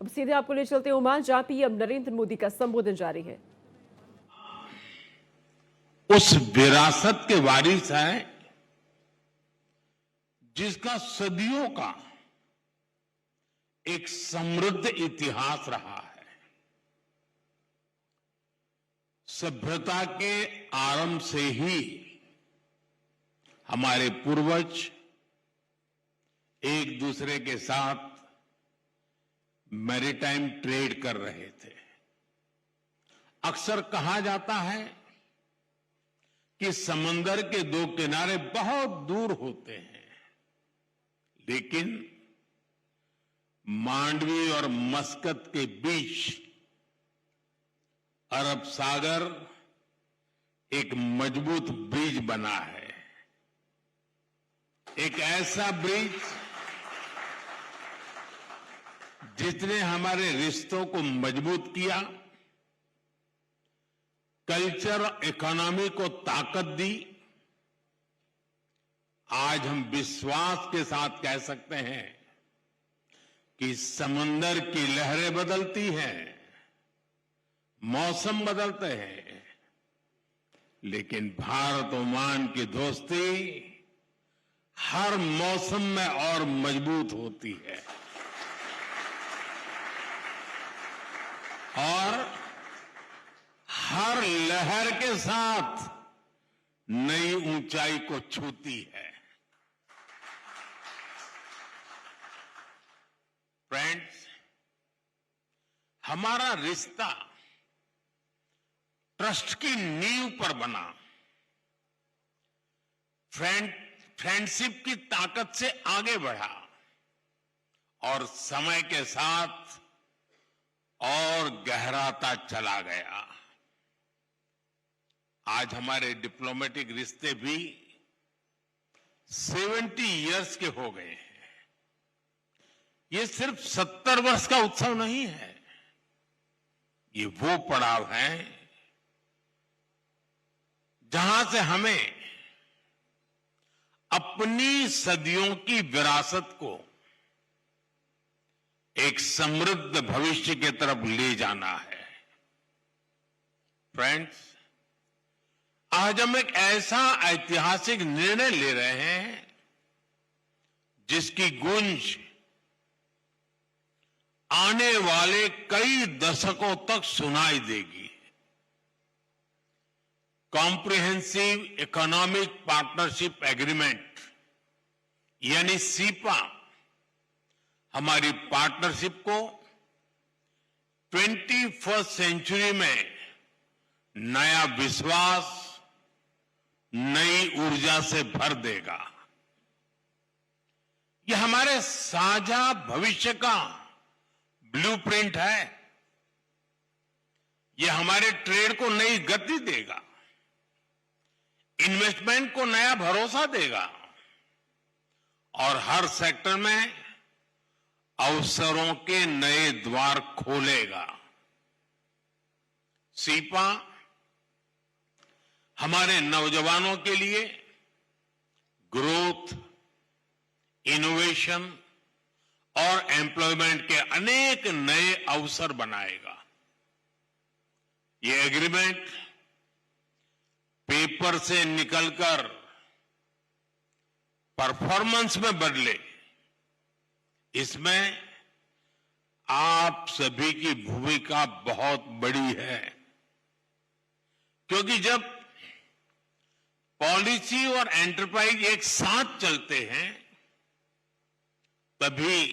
अब सीधे आपको ले चलते हैं ओमान, जहां पीएम नरेंद्र मोदी का संबोधन जारी है। उस विरासत के वारिस हैं जिसका सदियों का एक समृद्ध इतिहास रहा है। सभ्यता के आरंभ से ही हमारे पूर्वज एक दूसरे के साथ मैरीटाइम ट्रेड कर रहे थे। अक्सर कहा जाता है कि समंदर के दो किनारे बहुत दूर होते हैं, लेकिन मांडवी और मस्कत के बीच अरब सागर एक मजबूत ब्रिज बना है। एक ऐसा ब्रिज जिसने हमारे रिश्तों को मजबूत किया, कल्चर इकोनॉमी को ताकत दी। आज हम विश्वास के साथ कह सकते हैं कि समंदर की लहरें बदलती हैं, मौसम बदलते हैं, लेकिन भारत ओमान की दोस्ती हर मौसम में और मजबूत होती है और हर लहर के साथ नई ऊंचाई को छूती है। फ्रेंड्स, हमारा रिश्ता ट्रस्ट की नींव पर बना। फ्रेंडशिप की ताकत से आगे बढ़ा और समय के साथ और गहराता चला गया। आज हमारे डिप्लोमेटिक रिश्ते भी 70 इयर्स के हो गए हैं। ये सिर्फ 70 वर्ष का उत्सव नहीं है, ये वो पड़ाव है जहां से हमें अपनी सदियों की विरासत को एक समृद्ध भविष्य की तरफ ले जाना है। फ्रेंड्स, आज हम एक ऐसा ऐतिहासिक निर्णय ले रहे हैं जिसकी गूंज आने वाले कई दशकों तक सुनाई देगी। कॉम्प्रिहेंसिव इकोनॉमिक पार्टनरशिप एग्रीमेंट यानी सीपा हमारी पार्टनरशिप को 21वीं सेंचुरी में नया विश्वास, नई ऊर्जा से भर देगा। यह हमारे साझा भविष्य का ब्लूप्रिंट है। यह हमारे ट्रेड को नई गति देगा, इन्वेस्टमेंट को नया भरोसा देगा और हर सेक्टर में अवसरों के नए द्वार खोलेगा। सीपा हमारे नौजवानों के लिए ग्रोथ, इनोवेशन और एम्प्लॉयमेंट के अनेक नए अवसर बनाएगा। ये एग्रीमेंट पेपर से निकलकर परफॉर्मेंस में बदले, इसमें आप सभी की भूमिका बहुत बड़ी है, क्योंकि जब पॉलिसी और एंटरप्राइज एक साथ चलते हैं तभी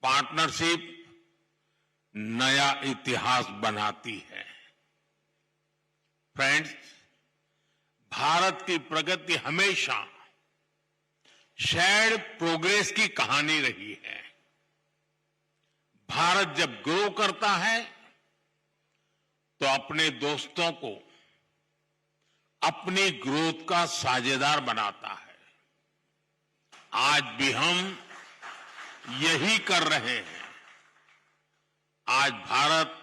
पार्टनरशिप नया इतिहास बनाती है। फ्रेंड्स, भारत की प्रगति हमेशा शेयर्ड प्रोग्रेस की कहानी रही है। भारत जब ग्रो करता है तो अपने दोस्तों को अपनी ग्रोथ का साझेदार बनाता है। आज भी हम यही कर रहे हैं। आज भारत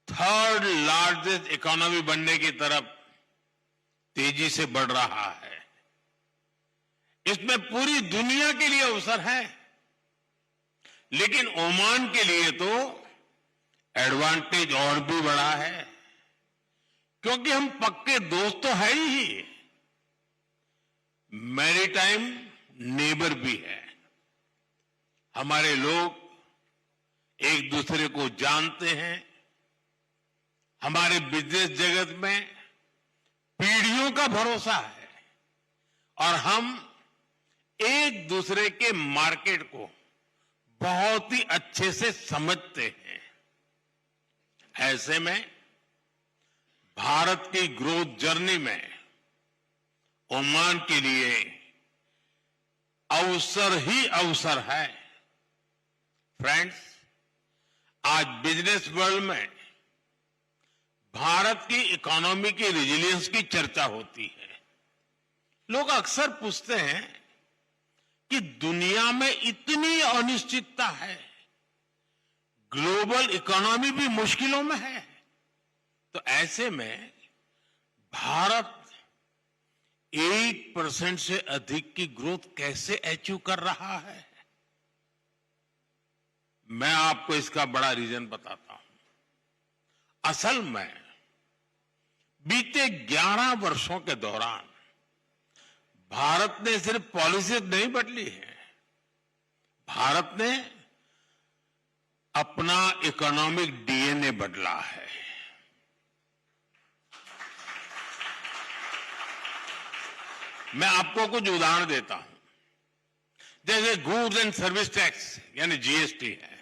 थर्ड लार्जेस्ट इकोनॉमी बनने की तरफ तेजी से बढ़ रहा है। इसमें पूरी दुनिया के लिए अवसर है, लेकिन ओमान के लिए तो एडवांटेज और भी बड़ा है, क्योंकि हम पक्के दोस्त तो है ही, मैरीटाइम नेबर भी है। हमारे लोग एक दूसरे को जानते हैं। हमारे बिजनेस जगत में पीढ़ियों का भरोसा है और हम एक दूसरे के मार्केट को बहुत ही अच्छे से समझते हैं। ऐसे में भारत की ग्रोथ जर्नी में ओमान के लिए अवसर ही अवसर है। फ्रेंड्स, आज बिजनेस वर्ल्ड में भारत की इकोनॉमी की रेजिलियंस की चर्चा होती है। लोग अक्सर पूछते हैं कि दुनिया में इतनी अनिश्चितता है, ग्लोबल इकोनॉमी भी मुश्किलों में है, तो ऐसे में भारत 8% से अधिक की ग्रोथ कैसे अचीव कर रहा है? मैं आपको इसका बड़ा रीजन बताता हूं। असल में बीते 11 वर्षों के दौरान भारत ने सिर्फ पॉलिसी नहीं बदली है, भारत ने अपना इकोनॉमिक डीएनए बदला है। मैं आपको कुछ उदाहरण देता हूं। जैसे गुड्स एंड सर्विस टैक्स यानी जीएसटी है,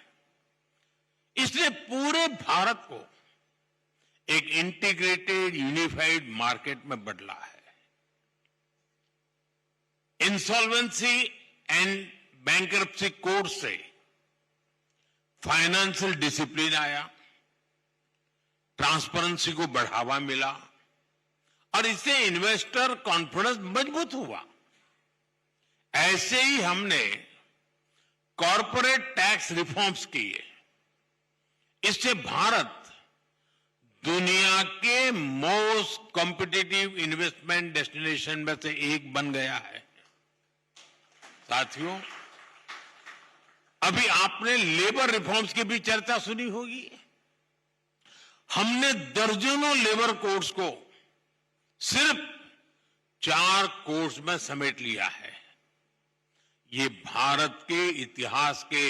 इसने पूरे भारत को एक इंटीग्रेटेड यूनिफाइड मार्केट में बदला है। इंसॉल्वेंसी एंड बैंकरप्सी कोड से फाइनेंशियल डिसिप्लिन आया, ट्रांसपेरेंसी को बढ़ावा मिला और इससे इन्वेस्टर कॉन्फिडेंस मजबूत हुआ। ऐसे ही हमने कॉरपोरेट टैक्स रिफॉर्म्स किए। इससे भारत दुनिया के मोस्ट कॉम्पिटिटिव इन्वेस्टमेंट डेस्टिनेशन में से एक बन गया है। साथियों, अभी आपने लेबर रिफॉर्म्स की भी चर्चा सुनी होगी। हमने दर्जनों लेबर कोड्स को सिर्फ 4 कोड्स में समेट लिया है। ये भारत के इतिहास के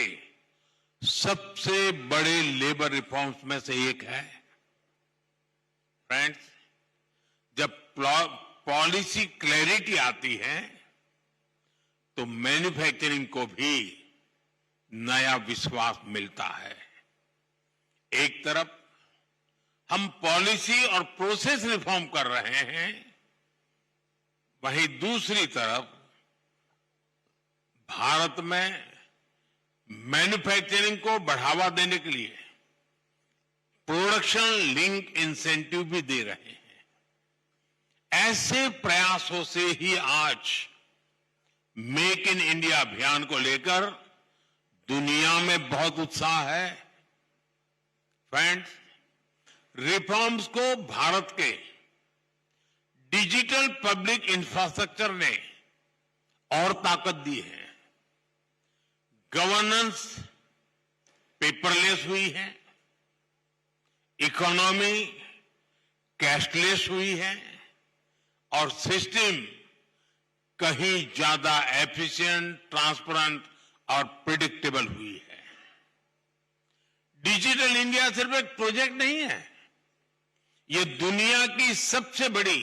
सबसे बड़े लेबर रिफॉर्म्स में से एक है। फ्रेंड्स, जब पॉलिसी क्लैरिटी आती है तो मैन्युफैक्चरिंग को भी नया विश्वास मिलता है। एक तरफ हम पॉलिसी और प्रोसेस रिफॉर्म कर रहे हैं, वहीं दूसरी तरफ भारत में मैन्युफैक्चरिंग को बढ़ावा देने के लिए प्रोडक्शन लिंक इंसेंटिव भी दे रहे हैं। ऐसे प्रयासों से ही आज मेक इन इंडिया अभियान को लेकर दुनिया में बहुत उत्साह है। फ्रेंड्स, रिफॉर्म्स को भारत के डिजिटल पब्लिक इंफ्रास्ट्रक्चर ने और ताकत दी है। गवर्नेंस पेपरलेस हुई है, इकोनॉमी कैशलेस हुई है और सिस्टम कहीं ज्यादा एफिशिएंट, ट्रांसपेरेंट और प्रिडिक्टेबल हुई है। डिजिटल इंडिया सिर्फ एक प्रोजेक्ट नहीं है, ये दुनिया की सबसे बड़ी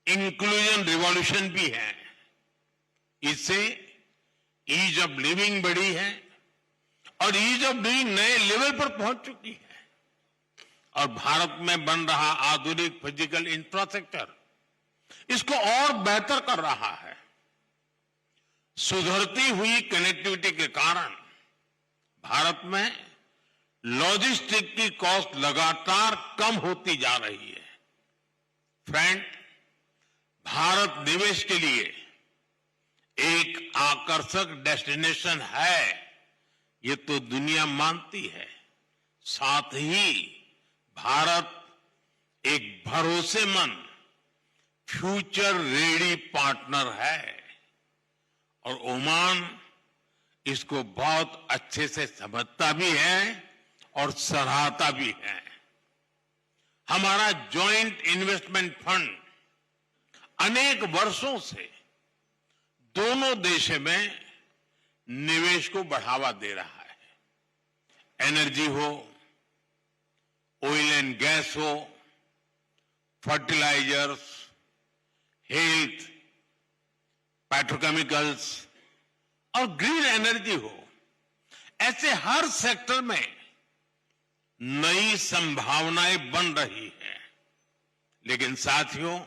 इंक्लूजन रिवॉल्यूशन भी है। इससे ईज ऑफ लिविंग बढ़ी है और ईज ऑफ डूइंग नए लेवल पर पहुंच चुकी है और भारत में बन रहा आधुनिक फिजिकल इंफ्रास्ट्रक्चर इसको और बेहतर कर रहा है। सुधरती हुई कनेक्टिविटी के कारण भारत में लॉजिस्टिक की कॉस्ट लगातार कम होती जा रही है। फ्रेंड, भारत निवेश के लिए एक आकर्षक डेस्टिनेशन है, ये तो दुनिया मानती है। साथ ही भारत एक भरोसेमंद फ्यूचर रेडी पार्टनर है और ओमान इसको बहुत अच्छे से समझता भी है और सराहता भी है। हमारा जॉइंट इन्वेस्टमेंट फंड अनेक वर्षों से दोनों देशों में निवेश को बढ़ावा दे रहा है। एनर्जी हो, ऑयल एंड गैस हो, फर्टिलाइजर्स, हेल्थ, पेट्रोकेमिकल्स और ग्रीन एनर्जी हो, ऐसे हर सेक्टर में नई संभावनाएं बन रही है। लेकिन साथियों,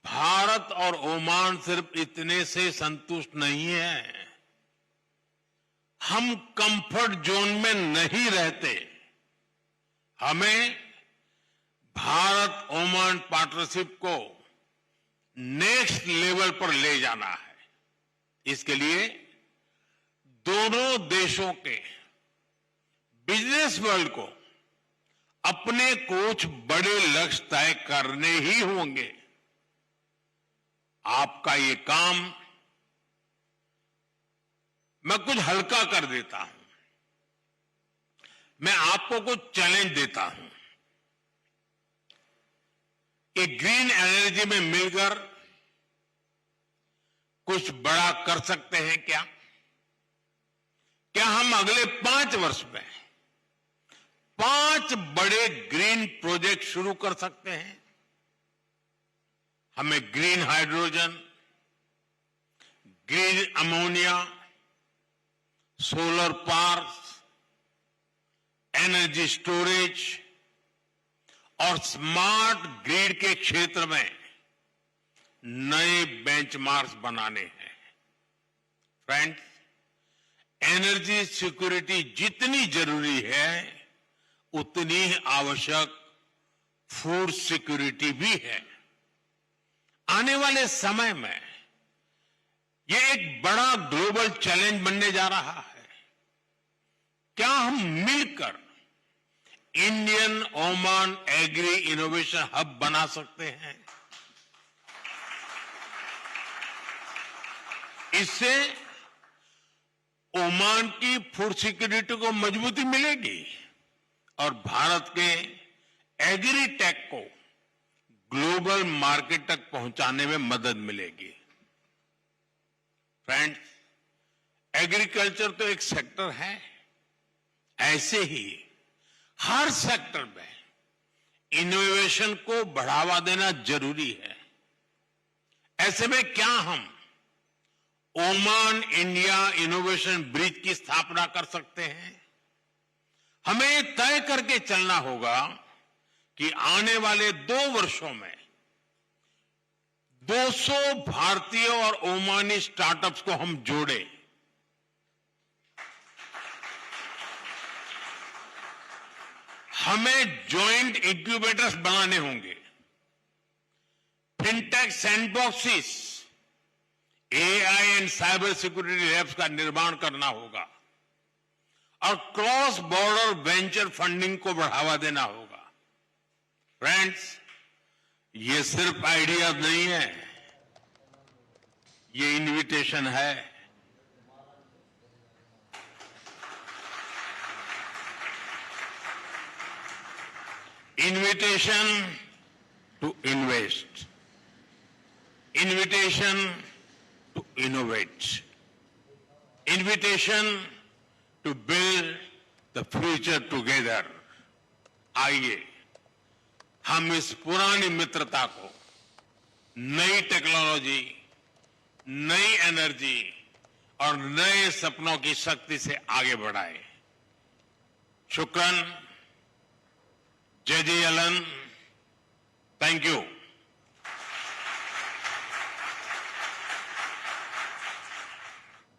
भारत और ओमान सिर्फ इतने से संतुष्ट नहीं है। हम कंफर्ट जोन में नहीं रहते। हमें भारत ओमान पार्टनरशिप को नेक्स्ट लेवल पर ले जाना है। इसके लिए दोनों देशों के बिजनेस वर्ल्ड को अपने कुछ बड़े लक्ष्य तय करने ही होंगे। आपका ये काम मैं कुछ हल्का कर देता हूं। मैं आपको कुछ चैलेंज देता हूं कि ग्रीन एनर्जी में मिलकर कुछ बड़ा कर सकते हैं क्या? क्या हम अगले 5 वर्ष में 5 बड़े ग्रीन प्रोजेक्ट शुरू कर सकते हैं? हमें green hydrogen, green ammonia, solar parks, energy storage और स्मार्ट ग्रिड के क्षेत्र में नए बेंचमार्क्स बनाने हैं। फ्रेंड्स, एनर्जी सिक्योरिटी जितनी जरूरी है उतनी ही आवश्यक फूड सिक्योरिटी भी है। आने वाले समय में ये एक बड़ा ग्लोबल चैलेंज बनने जा रहा है। क्या हम मिलकर Indian Oman agri innovation hub बना सकते हैं? इससे ओमान की फूड सिक्योरिटी को मजबूती मिलेगी और भारत के एग्री टेक को ग्लोबल मार्केट तक पहुंचाने में मदद मिलेगी। फ्रेंड्स, एग्रीकल्चर तो एक सेक्टर है, ऐसे ही हर सेक्टर में इनोवेशन को बढ़ावा देना जरूरी है। ऐसे में क्या हम ओमान इंडिया इनोवेशन ब्रिज की स्थापना कर सकते हैं? हमें तय करके चलना होगा कि आने वाले 2 वर्षों में 200 भारतीय और ओमानी स्टार्टअप्स को हम जोड़े। हमें जॉइंट इंक्यूबेटर्स बनाने होंगे, fintech sandboxes, AI and cyber security labs का निर्माण करना होगा और क्रॉस बॉर्डर वेंचर फंडिंग को बढ़ावा देना होगा। फ्रेंड्स, ये सिर्फ आइडिया नहीं है, ये इनविटेशन है। Invitation to invest, invitation to innovate, invitation to build the future together. आइए हम इस पुरानी मित्रता को नई टेक्नोलॉजी, नई एनर्जी और नए सपनों की शक्ति से आगे बढ़ाएं। शुक्रन, जय जय अलन, थैंक यू।